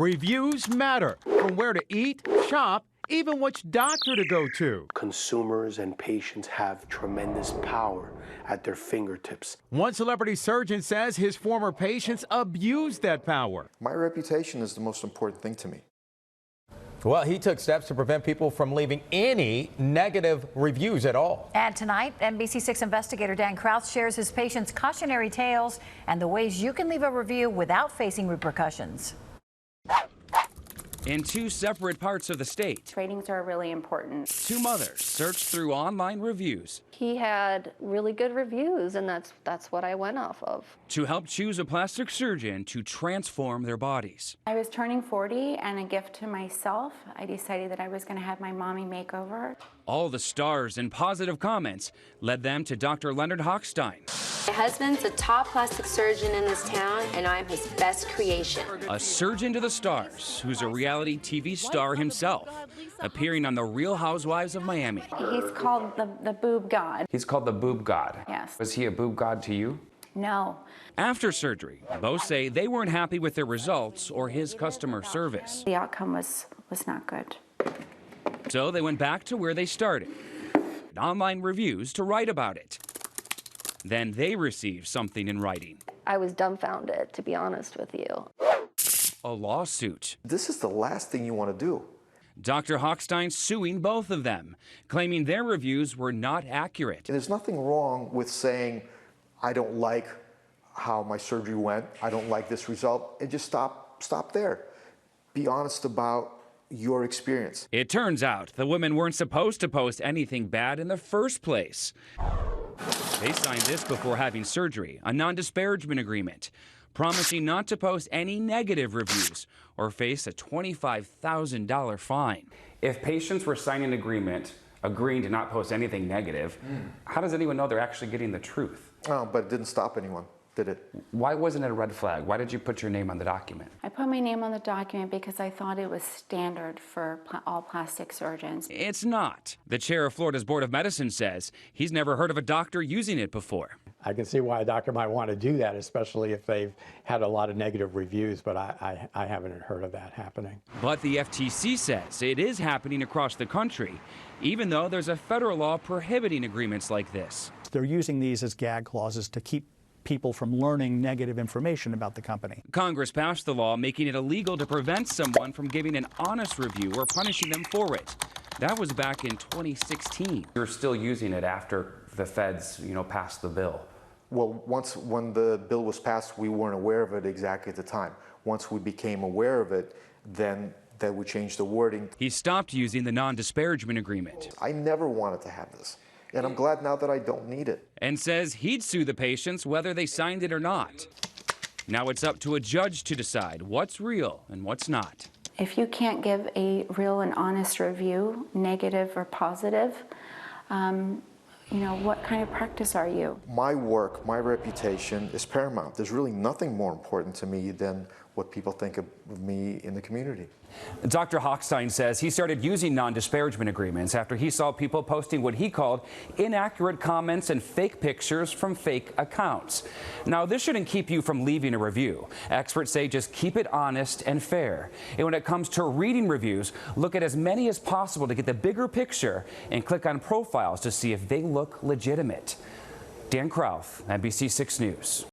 Reviews matter, from where to eat, shop, even which doctor to go to. Consumers and patients have tremendous power at their fingertips. One celebrity surgeon says his former patients abused that power. My reputation is the most important thing to me. Well, he took steps to prevent people from leaving any negative reviews at all. And tonight, NBC6 investigator Dan Krauss shares his patients' cautionary tales and the ways you can leave a review without facing repercussions. In two separate parts of the state, Ratings are really important. two mothers searched through online reviews He had really good reviews, and that's what I went off of. to help choose a plastic surgeon to transform their bodies. I was turning 40, and a gift to myself, I decided that I was going to have my mommy makeover. All the stars and positive comments led them to Dr. Leonard Hochstein, My husband's a top plastic surgeon in this town, and I'm his best creation. a surgeon to the stars who's a reality TV star himself, appearing on The Real Housewives of Miami. He's called the boob god. He's called the boob god. Yes. Was he a boob god to you? No. After surgery, both say they weren't happy with their results or his customer service. The outcome was not good. So they went back to where they started, online reviews to write about it. Then they received something in writing, I was dumbfounded, to be honest with you. a lawsuit. This is the last thing you want to do. Dr. Hochstein suing both of them, claiming their reviews were not accurate. And there's nothing wrong with saying, I don't like how my surgery went, I don't like this result, and just stop there. Be honest about your experience. It turns out the women weren't supposed to post anything bad in the first place. They signed this before having surgery, a non-disparagement agreement, promising not to post any negative reviews or face a $25,000 fine. If patients were signing an agreement agreeing to not post anything negative, how does anyone know they're actually getting the truth? Oh, but it didn't stop anyone, did it? Why wasn't it a red flag? Why did you put your name on the document? I put my name on the document because I thought it was standard for all plastic surgeons. It's not. The chair of Florida's Board of Medicine says he's never heard of a doctor using it before. I can see why a doctor might want to do that, especially if they've had a lot of negative reviews, but I haven't heard of that happening. But the FTC says it is happening across the country, even though there's a federal law prohibiting agreements like this. They're using these as gag clauses to keep people from learning negative information about the company. Congress passed the law making it illegal to prevent someone from giving an honest review or punishing them for it. That was back in 2016. You're still using it after the feds, passed the bill. Well, when the bill was passed, we weren't aware of it exactly at the time. Once we became aware of it, then we changed the wording. He stopped using the non-disparagement agreement. I never wanted to have this, and I'm glad now that I don't need it. And says he'd sue the patients whether they signed it or not. Now it's up to a judge to decide what's real and what's not. If you can't give a real and honest review, negative or positive, what kind of practice are you? My work, my reputation is paramount. There's really nothing more important to me than what people think of me in the community. Dr. Hochstein says he started using non-disparagement agreements after he saw people posting what he called inaccurate comments and fake pictures from fake accounts. Now, this shouldn't keep you from leaving a review. Experts say just keep it honest and fair. And when it comes to reading reviews, look at as many as possible to get the bigger picture and click on profiles to see if they look legitimate. Dan Krauth, NBC6 News.